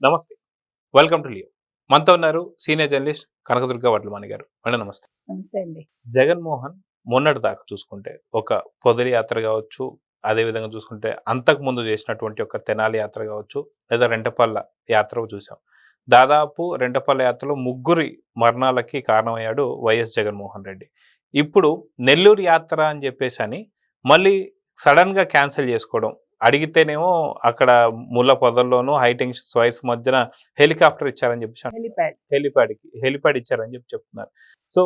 నమస్తే. Welcome to Leo. మనతో ఉన్నారు సీనియర్ జర్నలిస్ట్ కనకదుర్గ వడ్లమాని గారు. మేడం నమస్తే. నమస్తే అండి. జగన్మోహన్ మొన్నటి దాకా చూసుకుంటే ఒక పొదరి యాత్ర కావచ్చు, అదే విధంగా చూసుకుంటే అంతకు ముందు చేసినటువంటి ఒక తెనాలి యాత్ర కావచ్చు, లేదా రెంటపల్ల యాత్ర చూసాం. దాదాపు రెంటపల్ల యాత్రలో ముగ్గురి మరణాలకి కారణమయ్యాడు వైఎస్ జగన్మోహన్ రెడ్డి. ఇప్పుడు నెల్లూరు యాత్ర అని చెప్పేసి అని మళ్ళీ సడన్గా క్యాన్సిల్ చేసుకోవడం, అడిగితేనేమో అక్కడ ముళ్ళ పొదల్లోనూ హైటెన్షన్ వైస్ మధ్యన హెలికాప్టర్ ఇచ్చారని చెప్పి హెలిప్యాడ్ ఇచ్చారని చెప్పి చెప్తున్నారు. సో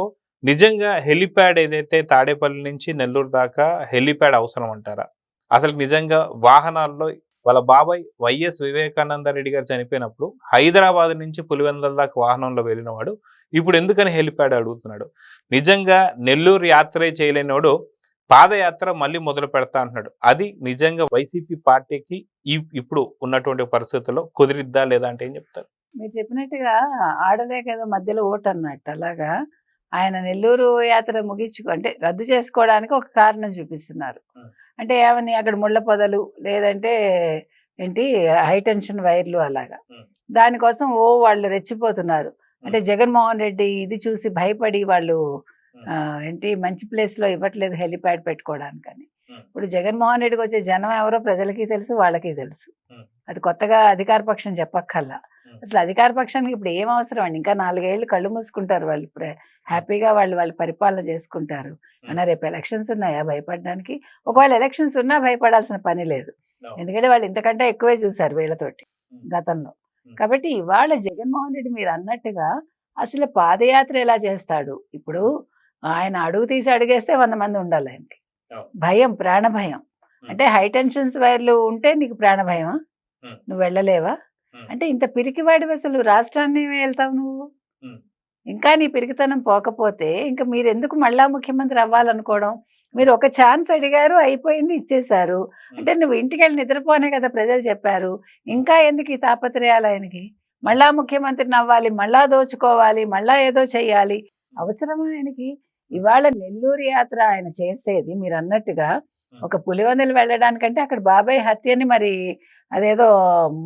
నిజంగా హెలిప్యాడ్ ఏదైతే తాడేపల్లి నుంచి నెల్లూరు దాకా హెలిప్యాడ్ అవసరం అంటారా? అసలు నిజంగా వాహనాల్లో వాళ్ళ బాబాయ్ వైఎస్ వివేకానంద రెడ్డి గారు చనిపోయినప్పుడు హైదరాబాద్ నుంచి పులివెందుల దాకా వాహనంలో వెళ్ళినవాడు ఇప్పుడు ఎందుకని హెలిప్యాడ్ అడుగుతున్నాడు? నిజంగా నెల్లూరు యాత్రే చేయలేనివాడు పాదయాత్ర మళ్ళీ మొదలు పెడతా అంటున్నాడు. అది నిజంగా వైసీపీ పార్టీకి ఇప్పుడు ఉన్నటువంటి పరిస్థితుల్లో కుదిరిద్దా లేదా అంటే ఏం చెప్తారు? మీరు చెప్పినట్టుగా ఆడలేక ఏదో మధ్యలో ఓటు అన్నట్టు అలాగా ఆయన నెల్లూరు యాత్ర అంటే రద్దు చేసుకోవడానికి ఒక కారణం చూపిస్తున్నారు. అంటే ఏమని అక్కడ ముళ్ళ పొదలు లేదంటే ఏంటి హైటెన్షన్ వైర్లు అలాగా దానికోసం వాళ్ళు రెచ్చిపోతున్నారు. అంటే జగన్మోహన్ రెడ్డి ఇది చూసి భయపడి వాళ్ళు ఏంటి మంచి ప్లేస్లో ఇవ్వట్లేదు హెలిప్యాడ్ పెట్టుకోవడానికని. ఇప్పుడు జగన్మోహన్ రెడ్డికి వచ్చే జనం ఎవరో ప్రజలకి తెలుసు, వాళ్ళకి తెలుసు. అది కొత్తగా అధికార పక్షం చెప్పక్కల్లా. అసలు అధికార పక్షానికి ఇప్పుడు ఏం అవసరం అండి? ఇంకా 4 ఏళ్ళు కళ్ళు మూసుకుంటారు వాళ్ళు. హ్యాపీగా వాళ్ళు పరిపాలన చేసుకుంటారు. అన్న రేపు ఎలక్షన్స్ ఉన్నాయా భయపడడానికి? ఒకవేళ ఎలక్షన్స్ ఉన్నా భయపడాల్సిన పని లేదు. ఎందుకంటే వాళ్ళు ఇంతకంటే ఎక్కువే చూశారు వీళ్ళతోటి గతంలో. కాబట్టి ఇవాళ జగన్మోహన్ రెడ్డి మీరు అన్నట్టుగా అసలు పాదయాత్ర ఎలా చేస్తాడు? ఇప్పుడు ఆయన అడుగు తీసి అడిగేస్తే 100 మంది ఉండాలి ఆయనకి. భయం, ప్రాణ భయం. అంటే హైటెన్షన్స్ వైర్లు ఉంటే నీకు ప్రాణ భయమా? నువ్వు వెళ్ళలేవా? అంటే ఇంత పిరికివాడి అసలు రాష్ట్రాన్ని వెళ్తావు నువ్వు? ఇంకా నీ పిరికితనం పోకపోతే ఇంకా మీరు ఎందుకు మళ్ళా ముఖ్యమంత్రి అవ్వాలనుకోవడం? మీరు ఒక ఛాన్స్ అడిగారు, అయిపోయింది, ఇచ్చేశారు. అంటే నువ్వు ఇంటికి వెళ్ళి నిద్రపోనే కదా ప్రజలు చెప్పారు. ఇంకా ఎందుకు ఈ తాపత్రయాలు ఆయనకి? మళ్ళా ముఖ్యమంత్రిని అవ్వాలి, మళ్ళా దోచుకోవాలి, మళ్ళా ఏదో చెయ్యాలి. అవసరమా ఆయనకి? ఇవాళ నెల్లూరు యాత్ర ఆయన చేసేది మీరు అన్నట్టుగా ఒక పులివెందులు వెళ్ళడానికంటే అక్కడ బాబాయ్ హత్యని మరి అదేదో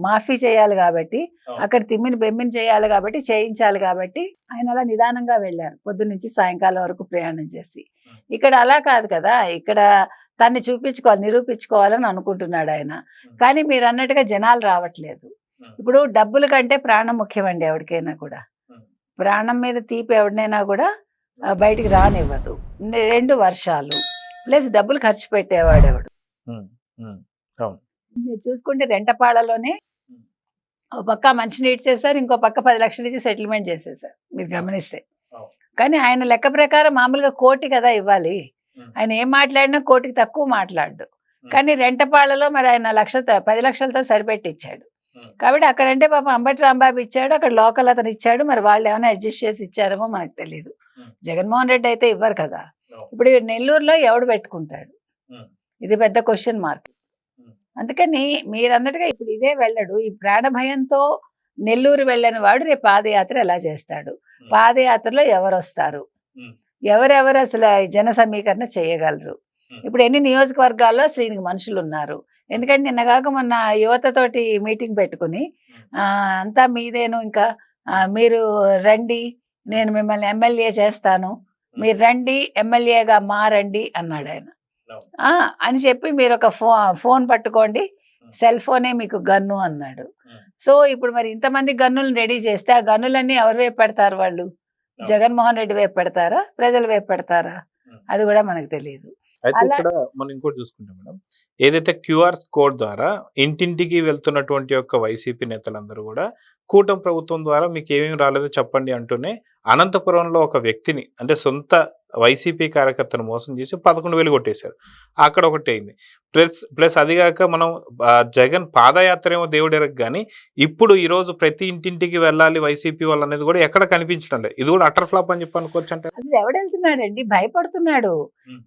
మాఫీ చేయాలి కాబట్టి, అక్కడ తిమ్మిని బెమ్మిని చేయాలి కాబట్టి, చేయించాలి కాబట్టి ఆయన అలా నిదానంగా వెళ్ళారు పొద్దున్నుంచి సాయంకాలం వరకు ప్రయాణం చేసి. ఇక్కడ అలా కాదు కదా, ఇక్కడ తన్ని నిరూపించుకోవాలని అనుకుంటున్నాడు ఆయన. కానీ మీరు అన్నట్టుగా జనాలు రావట్లేదు. ఇప్పుడు డబ్బుల కంటే ప్రాణం ముఖ్యమండి ఎవరికైనా కూడా. ప్రాణం మీద తీపి ఎవరినైనా కూడా బయటికి రానివ్వదు. 2 వర్షాలు ప్లస్ డబ్బులు ఖర్చు పెట్టేవాడెవడు. మీరు చూసుకుంటే రెంటపాళ్ళలోనే ఒక పక్క మనిషిని ఇచ్చేసారు, ఇంకో పక్క 10 లక్షలు ఇచ్చి సెటిల్మెంట్ చేసేసారు మీరు గమనిస్తే. కానీ ఆయన లెక్క ప్రకారం మామూలుగా 1 కోటి కదా ఇవ్వాలి. ఆయన ఏం మాట్లాడినా 1 కోటికి తక్కువ మాట్లాడు. కానీ రెంటపాళ్ళలో మరి ఆయన 10 లక్షలతో సరిపెట్టి ఇచ్చాడు. కాబట్టి అక్కడంటే పాపం అంబటి రాంబాబు ఇచ్చాడు, అక్కడ లోకల్ అతను ఇచ్చాడు. మరి వాళ్ళు ఏమైనా అడ్జస్ట్ చేసి ఇచ్చారేమో మనకు తెలియదు. జగన్మోహన్ రెడ్డి అయితే ఇవ్వరు కదా. ఇప్పుడు నెల్లూరులో ఎవడు పెట్టుకుంటాడు? ఇది పెద్ద క్వశ్చన్ మార్క్. అందుకని మీరు అన్నట్టుగా ఇప్పుడు ఇదే వెళ్ళడు. ఈ ప్రాణ భయంతో నెల్లూరు వెళ్ళని వాడు రేపు పాదయాత్ర ఎలా చేస్తాడు? పాదయాత్రలో ఎవరు వస్తారు? ఎవరెవరు అసలు జన సమీకరణ చేయగలరు? ఇప్పుడు ఎన్ని నియోజకవర్గాల్లో శ్రీనికి మనుషులు ఉన్నారు. ఎందుకంటే నిన్నగాక మొన్న యువతతోటి మీటింగ్ పెట్టుకుని అంతా మీదేను, ఇంకా మీరు రండి, నేను మిమ్మల్ని ఎమ్మెల్యే చేస్తాను, మీరు రండి ఎమ్మెల్యేగా మారండి అన్నాడు ఆయన. అని చెప్పి మీరు ఒక ఫోన్ పట్టుకోండి, సెల్ ఫోనే మీకు గన్ను అన్నాడు. సో ఇప్పుడు మరి ఇంతమంది గన్నులను రెడీ చేస్తే ఆ గన్నులన్నీ ఎవరి వైపు పెడతారు? వాళ్ళు జగన్మోహన్ రెడ్డి వైపు పెడతారా, ప్రజల వైపు పెడతారా? అది కూడా మనకు తెలియదు. అయితే ఇక్కడ మనం ఇంకోటి చూసుకుంటాం మేడం, ఏదైతే క్యూఆర్ కోడ్ ద్వారా ఇంటింటికి వెళ్తున్నటువంటి యొక్క వైసీపీ నేతలందరూ కూడా కూటమి ప్రభుత్వం ద్వారా మీకు ఏమేమి రాలేదో చెప్పండి అంటూనే అనంతపురంలో ఒక వ్యక్తిని, అంటే సొంత వైసీపీ కార్యకర్తను మోసం చేసి 11,000 కొట్టేశారు. అక్కడ ఒకటి అయింది. ప్లస్ అదిగాక మనం జగన్ పాదయాత్ర ఏమో దేవుడెరగ కానీ ఇప్పుడు ఈరోజు ప్రతి ఇంటింటికి వెళ్ళాలి వైసీపీ వాళ్ళు అనేది కూడా ఎక్కడ కనిపించడం లేదు. ఇది కూడా అటర్ ఫ్లాప్ అని చెప్పి అనుకోవచ్చు అంటే. అసలు ఎవడెళ్తున్నాడండి? భయపడుతున్నాడు.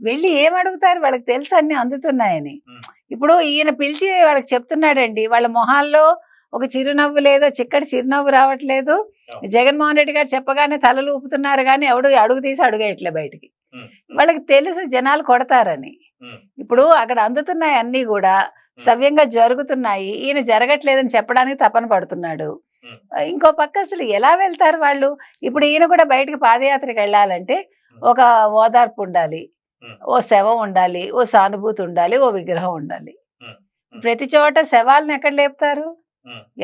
వెళ్ళి ఏం అడుగుతారు? వాళ్ళకి తెలుసు అన్ని అందుతున్నాయని. ఇప్పుడు ఈయన పిలిచి వాళ్ళకి చెప్తున్నాడండి. వాళ్ళ మొహాల్లో ఒక చిరునవ్వు లేదో, చిక్కటి చిరునవ్వు రావట్లేదు. జగన్మోహన్ రెడ్డి గారు చెప్పగానే తలలు ఊపుతున్నారు కానీ ఎవడు అడుగు తీసి అడుగేయట్లే బయటికి. వాళ్ళకి తెలుసు జనాలు కొడతారని. ఇప్పుడు అక్కడ అందుతున్నాయి అన్నీ కూడా సవ్యంగా జరుగుతున్నాయి. ఈయన జరగట్లేదని చెప్పడానికి తపన పడుతున్నాడు. ఇంకో పక్క అసలు ఎలా వెళ్తారు వాళ్ళు? ఇప్పుడు ఈయన కూడా బయటకు పాదయాత్రకు వెళ్ళాలంటే ఒక ఓదార్పు ఉండాలి, ఓ శవం ఉండాలి, ఓ సానుభూతి ఉండాలి, ఓ విగ్రహం ఉండాలి. ప్రతి చోట శవాలను ఎక్కడ లేపుతారు?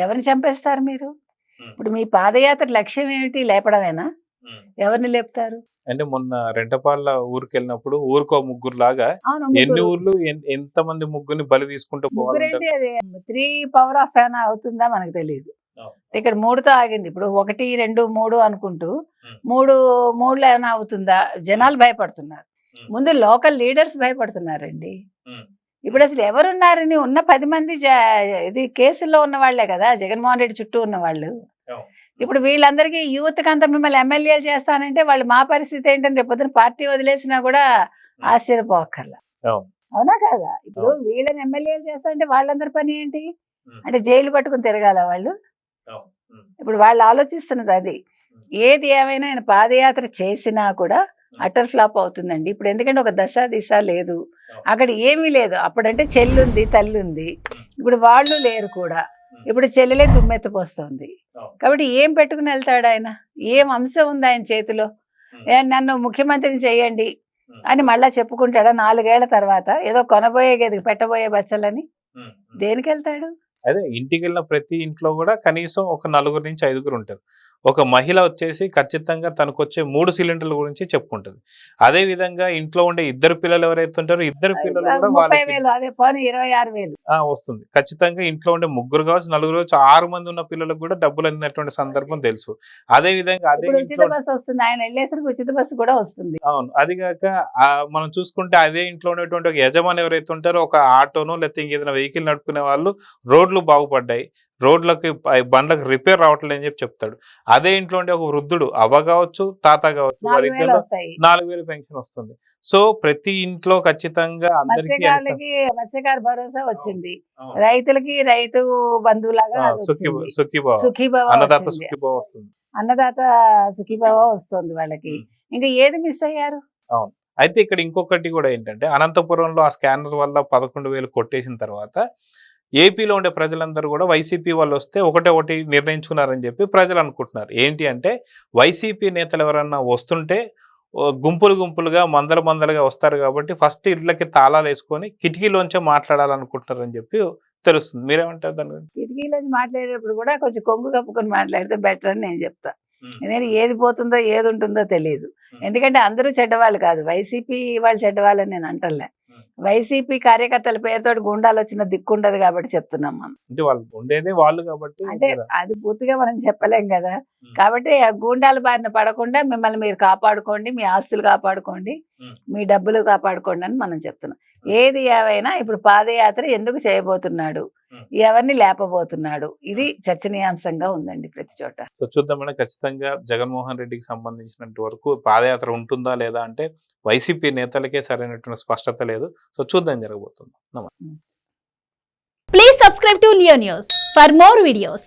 ఎవరిని చంపేస్తారు మీరు? ఇప్పుడు మీ పాదయాత్ర లక్ష్యం ఏమిటి? లేపడమేనా? ఎవరిని లేపుతారు? అంటే మొన్న రెంటపాళ్ళ ఊరికి వెళ్ళినప్పుడు ఊరికో ముగ్గురు లాగా అవును, ఎన్ని ఊర్లు ఎంత మంది ముగ్గురిని బలి తీసుకుంటూ పోవాలంటే ముగ్గురేంటి? అది 3 పవర్ ఆఫ్ ఏమైనా అవుతుందా మనకు తెలియదు. ఇక్కడ 3తో ఆగింది. ఇప్పుడు 1, 2, 3 అనుకుంటూ 3లో ఏమైనా అవుతుందా? జనాలు భయపడుతున్నారు. ముందు లోకల్ లీడర్స్ భయపడుతున్నారండి. ఇప్పుడు అసలు ఎవరున్నారని? ఉన్న 10 మంది ఇది కేసుల్లో ఉన్న వాళ్లే కదా, జగన్మోహన్ రెడ్డి చుట్టూ ఉన్న వాళ్ళు. ఇప్పుడు వీళ్ళందరికీ యూత్ అంతా మిమ్మల్ని ఎమ్మెల్యేలు చేస్తానంటే వాళ్ళు మా పరిస్థితి ఏంటని రేపు పొద్దున పార్టీ వదిలేసినా కూడా ఆశ్చర్యపోక్కర్లా. అవునా కాదా? ఇప్పుడు వీళ్ళని ఎమ్మెల్యేలు చేస్తానంటే వాళ్ళందరి పని ఏంటి? అంటే జైలు పట్టుకుని తిరగాల వాళ్ళు? ఇప్పుడు వాళ్ళు ఆలోచిస్తున్నది అది. ఏది ఏమైనా ఆయన పాదయాత్ర చేసినా కూడా అటర్ ఫ్లాప్ అవుతుందండి. ఇప్పుడు ఎందుకంటే ఒక దశ దిశ లేదు, అక్కడ ఏమీ లేదు. అప్పుడంటే చెల్లుంది, తల్లుంది, ఇప్పుడు వాళ్ళు లేరు కూడా. ఇప్పుడు చెల్లెలే దుమ్మెత్తిపోస్తుంది. కాబట్టి ఏం పెట్టుకుని వెళ్తాడు ఆయన? ఏం అంశం ఉంది ఆయన చేతిలో? నన్ను ముఖ్యమంత్రిని చేయండి అని మళ్ళా చెప్పుకుంటాడా 4 ఏళ్ల తర్వాత? ఏదో కొనబోయే గది పెట్టబోయే బచ్చలని దేనికి వెళ్తాడు? అదే ఇంటికి వెళ్ళిన ప్రతి ఇంట్లో కూడా కనీసం ఒక 4 నుంచి 5 ఉంటారు. ఒక మహిళ వచ్చేసి ఖచ్చితంగా తనకు వచ్చే 3 సిలిండర్ల గురించి చెప్పుకుంటది. అదే విధంగా ఇంట్లో ఉండే 2 పిల్లలు ఎవరైతే ఉంటారో 2 పిల్లలు కూడా 30,000 అదే పోనీ 26,000 వస్తుంది. ఖచ్చితంగా ఇంట్లో ఉండే 3 కావచ్చు, 4 కావచ్చు, 6 మంది ఉన్న పిల్లలకు కూడా డబ్బులు అందినటువంటి సందర్భం తెలుసు. అదే విధంగా అదే ఉచిత బస్సు వస్తుంది. ఆయన వెళ్ళేసరికి ఉచిత బస్సు కూడా వస్తుంది. అవును. అది కాక మనం చూసుకుంటే అదే ఇంట్లో ఉన్నటువంటి ఒక యజమాని ఎవరైతే ఉంటారో ఒక ఆటోనో లేకపోతే ఇంకేదైనా వెహికల్ నడుపుకునే వాళ్ళు రోడ్లు బాగుపడ్డాయి, రోడ్లకి బండ్లకు రిపేర్ రావట్లేదు అని చెప్తాడు. అదే ఇంట్లో ఉండే ఒక వృద్ధుడు అవ్వ కావచ్చు, తాత కావచ్చు, 4,000 పెన్షన్ వస్తుంది. సో ప్రతి ఇంట్లో ఖచ్చితంగా అందరికీ మత్స్యకార భరోసా వచ్చింది, రైతులకి రైతు బంధువులాగా సుఖీభావ అన్నదాత సుఖీభావ వస్తుంది, అన్నదాత సుఖీభావ వస్తుంది వాళ్ళకి. ఇంకా ఏది మిస్ అయ్యారు? అవును. అయితే ఇక్కడ ఇంకొకటి కూడా ఏంటంటే అనంతపురంలో ఆ స్కానర్ వల్ల 11,000 కొట్టేసిన తర్వాత ఏపీలో ఉండే ప్రజలందరూ కూడా వైసీపీ వాళ్ళు వస్తే ఒకటి నిర్ణయించుకున్నారని చెప్పి ప్రజలు అనుకుంటున్నారు. ఏంటి అంటే వైసీపీ నేతలు ఎవరన్నా వస్తుంటే గుంపులుగా మందలుగా వస్తారు కాబట్టి ఫస్ట్ ఇళ్ళకి తాళాలు వేసుకొని కిటికీలోంచే మాట్లాడాలనుకుంటున్నారని చెప్పి తెలుస్తుంది. మీరేమంటారు దాని గురించి? కిటికీలోంచి మాట్లాడేటప్పుడు కూడా కొంచెం కొంగు కప్పుకొని మాట్లాడితే బెటర్ అని నేను చెప్తా. ఎందుకంటే ఏది పోతుందో ఏది ఉంటుందో తెలియదు. ఎందుకంటే అందరూ చెడ్డవాళ్ళు కాదు, వైసీపీ వాళ్ళు చెడ్డవాళ్ళని నేను అంటలే. వైసీపీ కార్యకర్తల పేరుతో గుండాలు వచ్చిన దిక్కుండదు కాబట్టి చెప్తున్నాం మనం. అంటే వాళ్ళు ఉండేదే వాళ్ళు కాబట్టి అంటే అది పూర్తిగా మనం చెప్పలేం కదా. కాబట్టి ఆ గూండాల బారిన పడకుండా మిమ్మల్ని మీరు కాపాడుకోండి, మీ ఆస్తులు కాపాడుకోండి, మీ డబ్బులు కాపాడుకోండి అని మనం చెప్తున్నాం. ఏది ఏమైనా ఇప్పుడు పాదయాత్ర ఎందుకు చేయబోతున్నాడు, ఎవరిని లేపబోతున్నాడు, ఇది చర్చనీయాంశంగా ఉందండి ప్రతి చోట. సో చూద్దామని ఖచ్చితంగా జగన్మోహన్ రెడ్డికి సంబంధించినంత వరకు పాదయాత్ర ఉంటుందా లేదా అంటే వైసీపీ నేతలకే సరైనటువంటి స్పష్టత లేదు. సో చూద్దాం జరగబోతుంది. Please subscribe to Leo News for more videos.